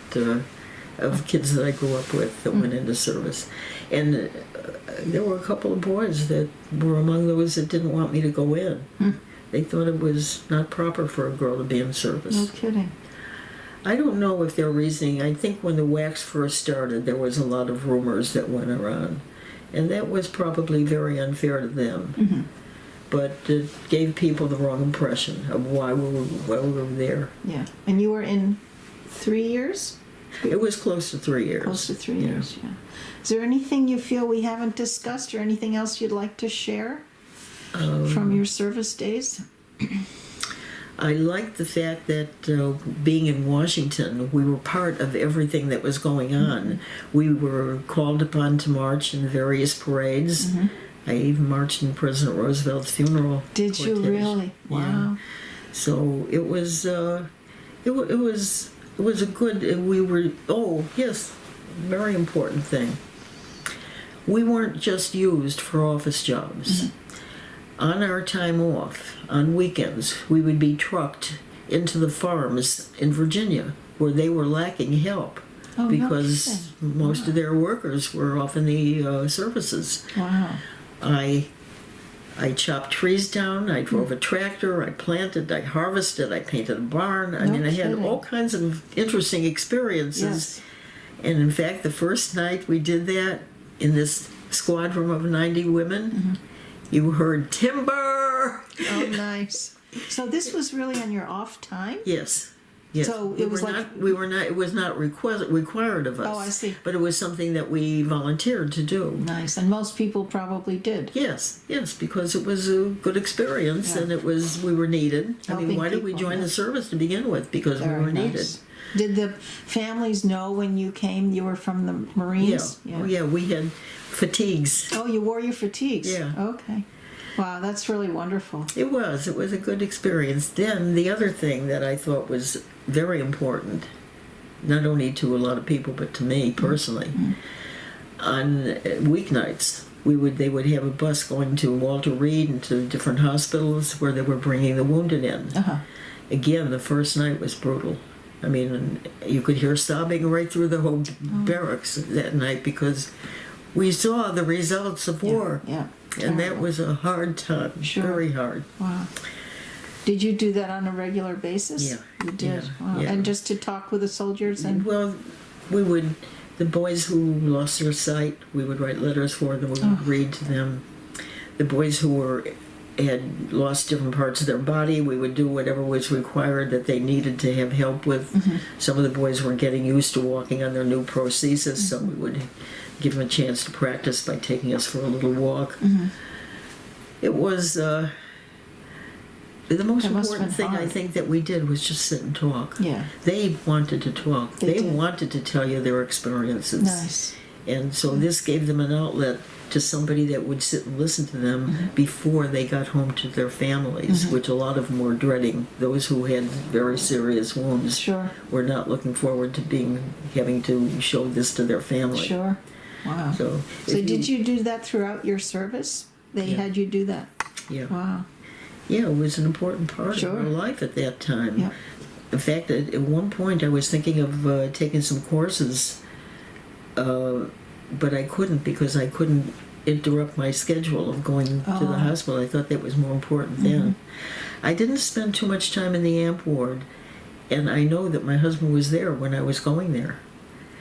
of kids that I grew up with that went into service. And there were a couple of boys that were among those that didn't want me to go in. They thought it was not proper for a girl to be in service. No kidding. I don't know if their reasoning, I think when the wax first started, there was a lot of rumors that went around. And that was probably very unfair to them. But it gave people the wrong impression of why we were there. Yeah. And you were in 3 years? It was close to 3 years. Close to 3 years, yeah. Is there anything you feel we haven't discussed or anything else you'd like to share from your service days? I liked the fact that being in Washington, we were part of everything that was going on. We were called upon to march in various parades. I even marched in President Roosevelt's funeral. Did you cortege. really? Wow. Yeah. So it was a good. We were. Oh yes, very important thing. We weren't just used for office jobs. On our time off, on weekends, we would be trucked into the farms in Virginia where they were lacking help because most of their workers were off in the services. Wow. I chopped trees down, I drove a tractor, I planted, I harvested, I painted a barn. I mean, I had all kinds of interesting experiences. Yes. And in fact, the first night we did that in this squadron of 90 women, you heard timber. Oh, nice. So this was really on your off time? Yes. Yes. So it was like we were not. It was not required of us. Oh, I see. But it was something that we volunteered to do. Nice, and most people probably did. Yes, because it was a good experience, and we were needed. Helping why did we people, join the service to begin with? Because Very we were nice. needed. Did the families know when you came you were from the Marines? Yeah. Oh, yeah. We had fatigues. Oh, you wore your fatigues? Yeah. Okay. Wow, that's really wonderful. It was a good experience. Then the other thing that I thought was very important, not only to a lot of people but to me personally, on weeknights they would have a bus going to Walter Reed and to different hospitals where they were bringing the wounded in. Again, the first night was brutal. I mean, you could hear sobbing right through the whole barracks that night because we saw the results of war. Yeah. And that was a hard time. Sure. Very hard. Wow. Did you do that on a regular basis? Yeah. You did? Yeah. Wow. Yeah. And just to talk with the soldiers? And Well, we would, the boys who lost their sight, we would write letters for them, we would read to them. The boys who had lost different parts of their body, we would do whatever was required that they needed to have help with. Some of the boys were getting used to walking on their new prosthesis, so we would give them a chance to practice by taking us for a little walk. It was the most important thing I think that we did was just sit and talk. Yeah. They wanted to talk. They They did. wanted to tell you their experiences. Nice. And so this gave them an outlet to somebody that would sit and listen to them before they got home to their families, which a lot of them were dreading. Those who had very serious wounds Sure. were not looking forward to having to show this to their family. Sure. Wow. So did you do that throughout your service? They had you do that? Yeah. Wow. Yeah, it was an important part Sure. of our life at that time. Yep. In fact, at one point I was thinking of taking some courses, but I couldn't because I couldn't interrupt my schedule of going to the hospital. I thought that was more important then. I didn't spend too much time in the amp ward, and I know that my husband was there when I was going there.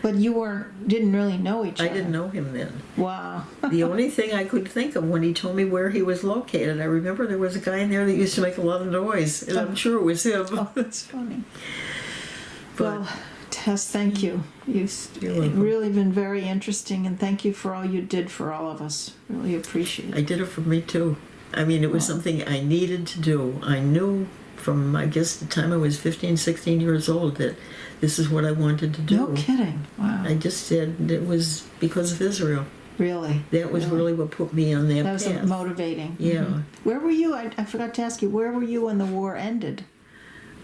But you didn't really know each other. I didn't know him then. Wow. The only thing I could think of when he told me where he was located, I remember there was a guy in there that used to make a lot of noise, and I'm sure it was him. Oh, that's funny. Well, Tess, thank you. You've You're welcome. really been very interesting, and thank you for all you did for all of us. Really appreciate I it. did it for me too. I mean, it was something I needed to do. I knew from, I guess, the time I was 15, 16 years old that this is what I wanted to do. No kidding. Wow. I just said it was because of Israel. Really. That was really what put me on that That was path. motivating. Yeah. Mhm. Where were you? I forgot to ask you, where were you when the war ended?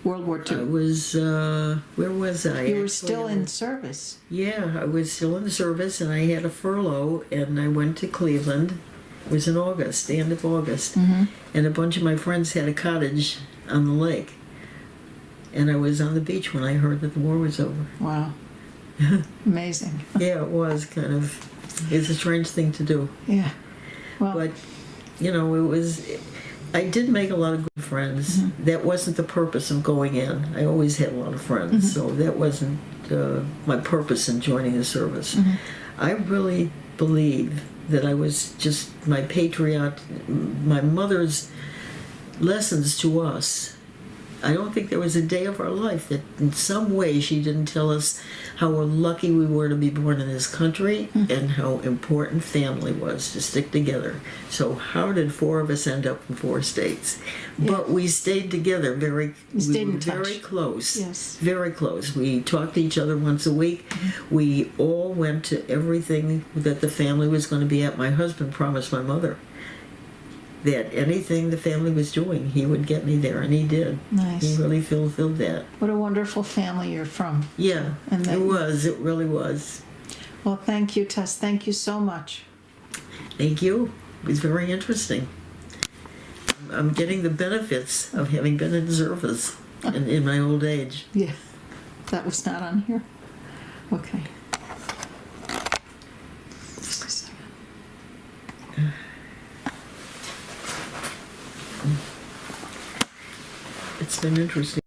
World War I II. was, where was I? You were Actually, still in service. Yeah, I was still in service, and I had a furlough, and I went to Cleveland. It was in August, the end of August, and a bunch of my friends had a cottage on the lake, and I was on the beach when I heard that the war was over. Wow. Amazing. Yeah, it was kind of, it's a strange thing to do, Yeah. Well, but you know, it was. I did make a lot of good friends. That wasn't the purpose of going in. I always had a lot of friends, so that wasn't my purpose in joining the service. I really believe that I was just my my mother's lessons to us. I don't think there was a day of our life that in some way she didn't tell us how lucky we were to be born in this country and how important family was to stick together. So how did four of us end up in 4 states? But we stayed together stayed we were in touch. very close. Yes. Very close. We talked to each other once a week. We all went to everything that the family was going to be at. My husband promised my mother that anything the family was doing, he would get me there, and he did. Nice. He really fulfilled that. what a wonderful family you're from. Yeah, And it was. It really was. Well, thank you, Tess. Thank you so much. Thank you. It was very interesting. I'm getting the benefits of having been in service in my old age. Yeah. That was not on here? Okay. Just a second. It's been interesting.